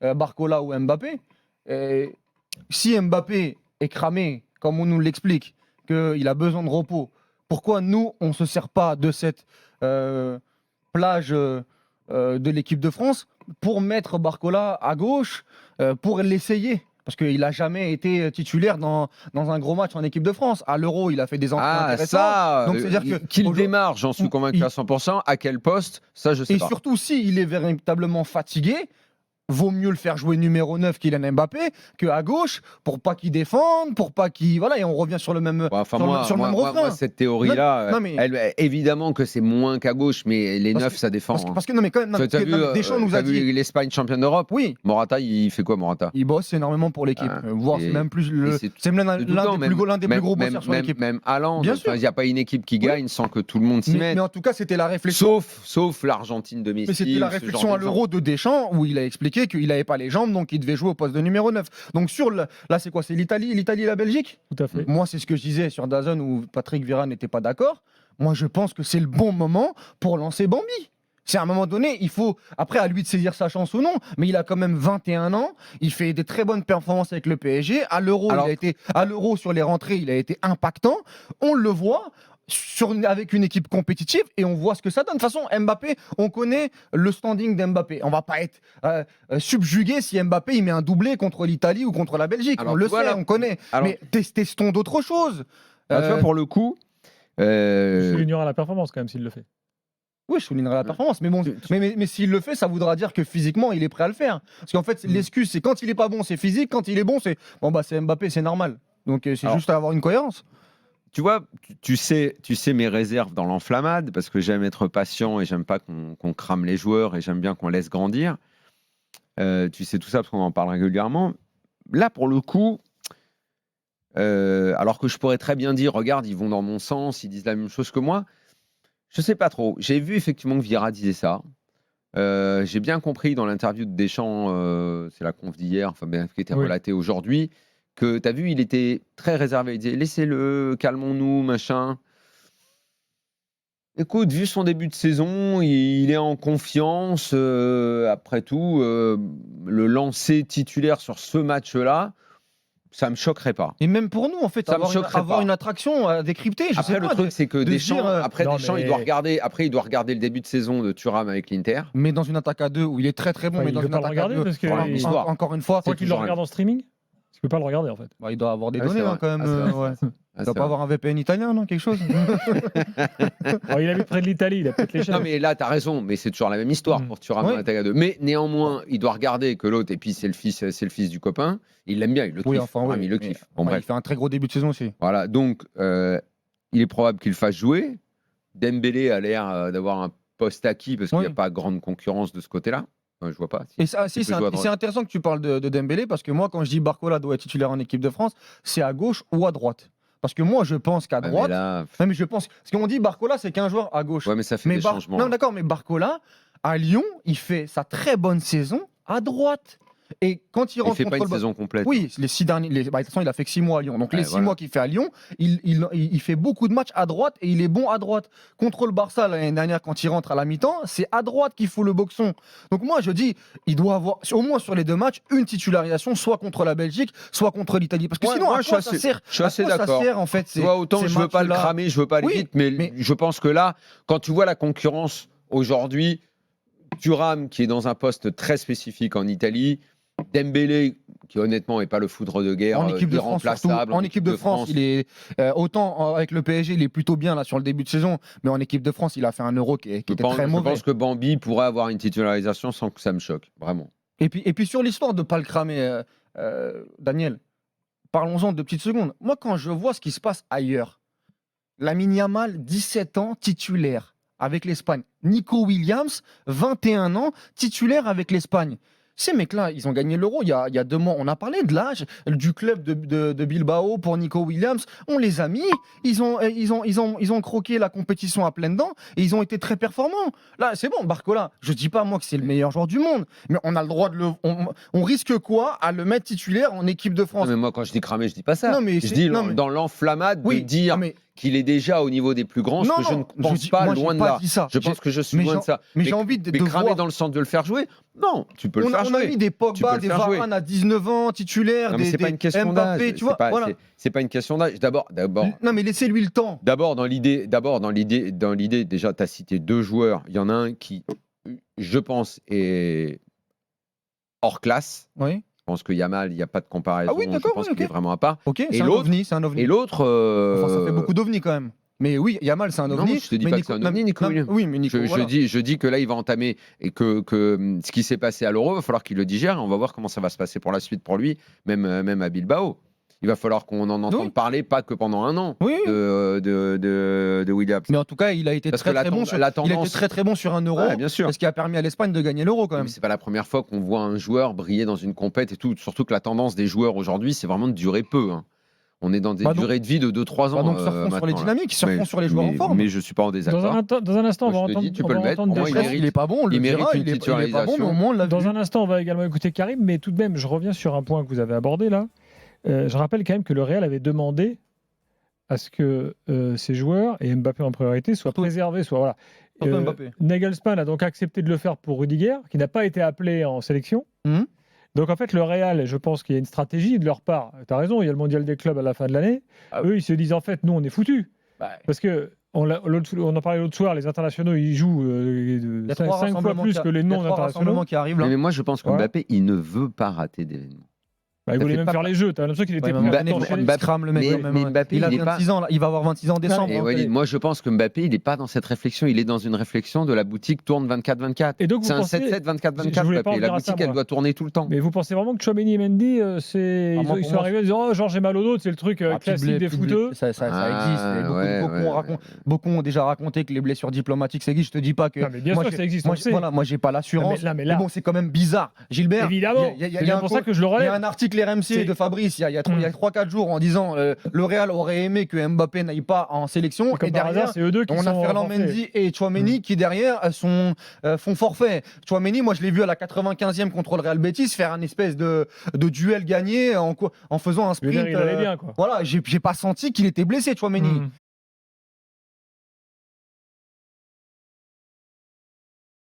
Barcola ou Mbappé. Si Mbappé est cramé, comme on nous l'explique, qu'il a besoin de repos, pourquoi nous, on ne se sert pas de cette plage de l'équipe de France pour mettre Barcola à gauche, pour l'essayer? Parce qu'il n'a jamais été titulaire dans un gros match en équipe de France. À l'Euro, il a fait des entrées intéressantes. Donc, c'est-à-dire qu'il démarre, j'en suis convaincu à 100%. À quel poste, ça, je sais pas. Et surtout, s'il est véritablement fatigué, vaut mieux le faire jouer numéro 9 Kylian Mbappé qu'à gauche pour pas qu'il défende, pour pas qu'il... Voilà, et on revient sur le même, sur le même refrain. Moi, cette théorie-là, évidemment que c'est moins qu'à gauche, mais les 9, ça défend. Parce que non, mais quand même, Deschamps nous a dit... l'Espagne championne d'Europe. Oui. Morata, il fait quoi, Morata? Il bosse énormément pour l'équipe. Voire c'est même plus l'un des plus gros bosseurs sur l'équipe. Même Haaland. Bien sûr. Il n'y a pas une équipe qui gagne sans que tout le monde s'y mette. Mais en tout cas, c'était la réflexion. Sauf l'Argentine de Messi. Mais c'était la réflexion à l'Euro de Deschamps où il a expliqué qu'il n'avait pas les jambes, donc il devait jouer au poste de numéro 9. Donc là, c'est quoi? C'est l'Italie et la Belgique? Tout à fait. Moi, c'est ce que je disais sur DAZN où Patrick Vieira n'était pas d'accord. Moi, je pense que c'est le bon moment pour lancer Bambi. C'est à un moment donné, il faut, après à lui de saisir sa chance ou non, mais il a quand même 21 ans, il fait des très bonnes performances avec le PSG. À l'Euro, sur les rentrées, il a été impactant. On le voit. Avec une équipe compétitive et on voit ce que ça donne. De toute façon, Mbappé, on connaît le standing d'Mbappé. On va pas être subjugué si Mbappé il met un doublé contre l'Italie ou contre la Belgique. On le sait, on connaît. Mais testons d'autres choses. Tu vois, pour le coup... Je soulignerai la performance quand même s'il le fait. Oui, je soulignerai la performance. Mais bon, mais s'il le fait, ça voudra dire que physiquement, il est prêt à le faire. Parce qu'en fait, l'excuse, c'est quand il est pas bon, c'est physique. Quand il est bon, c'est c'est Mbappé, c'est normal. Donc c'est juste à avoir une cohérence. Tu vois, tu sais mes réserves dans l'enflammade, parce que j'aime être patient et j'aime pas qu'on crame les joueurs et j'aime bien qu'on laisse grandir. Tu sais tout ça parce qu'on en parle régulièrement. Là, pour le coup, alors que je pourrais très bien dire, regarde, ils vont dans mon sens, ils disent la même chose que moi, je sais pas trop. J'ai vu effectivement que Vieira disait ça. J'ai bien compris dans l'interview de Deschamps, c'est la conf d'hier, qui était relatée aujourd'hui, que tu as vu, il était très réservé. Il disait laissez-le, calmons-nous, machin. Écoute, vu son début de saison, il est en confiance. Après tout, le lancer titulaire sur ce match-là, ça me choquerait pas. Et même pour nous, en fait, avoir une attraction à décrypter. Après, le truc, c'est que Deschamps, il doit regarder le début de saison de Thuram avec l'Inter. Mais dans une attaque à 2 où il est très très bon, mais dans une attaque à 2, encore une fois, faut qu'il le regarde en streaming. Tu peux pas le regarder en fait. Il doit avoir des données quand même. Il doit pas avoir un VPN italien, non? Quelque chose. Il habite près de l'Italie, il a peut-être les chefs. Non, mais là, tu as raison, mais c'est toujours la même histoire pour Thuram dans l'attaque à 2. Mais néanmoins, il doit regarder que l'autre, et puis c'est le fils du copain. Il l'aime bien, il le kiffe. Il le kiffe. Il fait un très gros début de saison aussi. Voilà, donc il est probable qu'il fasse jouer. Dembélé a l'air d'avoir un poste acquis parce qu'il n'y a pas grande concurrence de ce côté-là. Je vois pas. C'est intéressant que tu parles de Dembélé parce que moi, quand je dis Barcola doit être titulaire en équipe de France, c'est à gauche ou à droite. Parce que moi, je pense qu'à droite. Mais je pense. Parce qu'on dit Barcola, c'est qu'un joueur à gauche. Ouais, mais ça fait des changements. Non, d'accord, mais Barcola, à Lyon, il fait sa très bonne saison à droite. Et quand il rentre fait pas une saison complète. Oui, les 6 derniers. De toute façon, il a fait que 6 mois à Lyon. Donc les 6 mois qu'il fait à Lyon, il fait beaucoup de matchs à droite et il est bon à droite. Contre le Barça l'année dernière, quand il rentre à la mi-temps, c'est à droite qu'il faut le boxon. Donc moi, je dis, il doit avoir au moins sur les 2 matchs une titularisation, soit contre la Belgique, soit contre l'Italie. Parce que sinon, à quoi ça sert? Je suis assez d'accord. En fait, autant je veux pas le cramer, je veux pas aller vite, mais je pense que là, quand tu vois la concurrence aujourd'hui, Thuram qui est dans un poste très spécifique en Italie. Dembélé, qui honnêtement n'est pas le foudre de guerre, en équipe de France, en équipe de France, il est autant avec le PSG, il est plutôt bien là sur le début de saison, mais en équipe de France, il a fait un Euro qui était très mauvais. Je pense que Bambi pourrait avoir une titularisation sans que ça me choque, vraiment. Et puis sur l'histoire de pas le cramer, Daniel, parlons-en 2 petites secondes. Moi, quand je vois ce qui se passe ailleurs, Lamine Yamal, 17 ans, titulaire avec l'Espagne. Nico Williams, 21 ans, titulaire avec l'Espagne. Ces mecs-là, ils ont gagné l'Euro il y a 2 mois. On a parlé de l'âge du club de Bilbao pour Nico Williams. On les a mis. Ils ont croqué la compétition à pleines dents et ils ont été très performants. Là, c'est bon, Barcola. Je dis pas moi que c'est le meilleur joueur du monde, mais on a le droit de le. On risque quoi à le mettre titulaire en équipe de France? Non, mais moi, quand je dis cramer, je dis pas ça. Non, mais je dis dans l'enflammade de dire qu'il est déjà au niveau des plus grands, ce que je ne pense dis- pas, moi, j'ai loin de pas là. dit ça. Je pense que je suis mais loin j'ai- de ça. Mais j'ai envie de cramer voir. dans le sens de le faire jouer, non, tu peux le On faire a jouer. mis des Tu peux Pogba, le des faire jouer. Varane à 19 ans, titulaires, Non, mais c'est pas une question d'âge. Mbappé, tu vois. Voilà. C'est pas une question d'âge. D'abord, Non, mais laissez-lui le temps. dans l'idée, déjà, tu as cité 2 joueurs. Il y en a un qui, je pense, est hors classe. Oui. Je pense que Yamal, il n'y a pas de comparaison. Ah oui, d'accord, je pense oui, qu'il est ok. vraiment à part. Ok, Et c'est un l'autre- ovni, c'est un ovni. Et l'autre. Enfin, ça fait beaucoup d'ovnis quand même. Mais oui, Yamal, c'est un Non, ovni. je te dis mais pas que c'est un ovni, Nico non, Williams. oui, mais Nico, voilà. Je dis que là, il va entamer et que ce qui s'est passé à l'Euro, il va falloir qu'il le digère. Et on va voir comment ça va se passer pour la suite pour lui, même à Bilbao. Il va falloir qu'on en entende Oui. parler, pas que pendant un an, Oui, de Williams. mais en tout cas, il a été Parce que très très bon. la Il a été tendance- très très bon sur un euro. Ouais, bien sûr. Ce qui a permis à l'Espagne de gagner l'euro quand même. Mais c'est pas la première fois qu'on voit un joueur briller dans une compète et tout. Surtout que la tendance des joueurs aujourd'hui, c'est vraiment de durer peu. Hein. On est dans des Bah donc- durées de vie de 2-3 ans. Bah donc surfons sur les maintenant, là. dynamiques, surfons Mais- sur les joueurs en forme. Mais je suis pas en Dans désaccord. un instant, on va Moi, je te entendre. dis, tu on peux va le mettre. entendre Pour moi, des il choses. mérite. Il est pas bon, on le il mérite dira, une il est pas bon, mais titularisation. au moins on l'a Dans vu. un instant, on va également écouter Karim, mais tout de même, je reviens sur un point que vous avez abordé là. Je rappelle quand même que le Real avait demandé à ce que ces joueurs, et Mbappé en priorité, soient préservés. Voilà. Surtout Mbappé. Nagelsmann a donc accepté de le faire pour Rudiger, qui n'a pas été appelé en sélection. Mhm. Donc en fait, le Real, je pense qu'il y a une stratégie de leur part. Tu as raison, il y a le mondial des clubs à la fin de l'année. Ah Eux, ils se disent en fait, nous, on est foutus. Bah, Parce que on en parlait l'autre soir, les internationaux, ils jouent il y a 3 5 fois rassemblements plus que les non-internationaux. rassemblements qui arrivent là. Mais moi, je pense que Voilà. Mbappé, il ne veut pas rater d'événements. Bah, il Ça voulait fait même pas- faire les jeux. Tu as l'impression qu'il était Ouais, prêt mais à Mbappé, enchaîner. Mbappé crame le mec mais- quand même. mais Mbappé, il a il est pas- 26 ans, là. Il va avoir 26 ans en décembre. Et hein, Walid, t'es- moi, je pense que Mbappé, il n'est pas dans cette réflexion. Il est dans une réflexion de la boutique tourne 24-24. Et donc, vous C'est un pensez- 7-7, Je 24-24. voulais pas en Mbappé. La venir à ça, boutique, elle moi. doit tourner tout le temps. Mais vous pensez vraiment que Chouameni et Mendy, Ah, moi, ils pour sont moi, arrivés en disant oh, genre j'ai mal au dos, c'est le truc Ah, classique Piblé, des Piblé, footeux. ça existe. Et beaucoup ont déjà raconté que les blessures diplomatiques, ça existe. Je te dis pas que. Non, mais bien moi, sûr que j'ai- ça existe, Moi, on le sait. voilà, moi, j'ai pas l'assurance. Non, mais là- bon, c'est quand même bizarre. Gilbert. Évidemment, il y a- il y a c'est bien un pour co- ça que je le Il y a relève. un article RMC C'est- de Fabrice il y a 3-4 jours en disant le Real aurait aimé que Mbappé n'aille pas en sélection. Comme Et par derrière, hasard, c'est eux deux qui on sont a en Ferland forfait. Mendy et Chouameni qui derrière font forfait. Chouameni, moi je l'ai vu à la 95e contre le Real Betis faire un espèce de duel gagné en faisant un Je veux dire, sprint. il allait bien, quoi. Voilà, j'ai pas senti qu'il était blessé, Chouameni.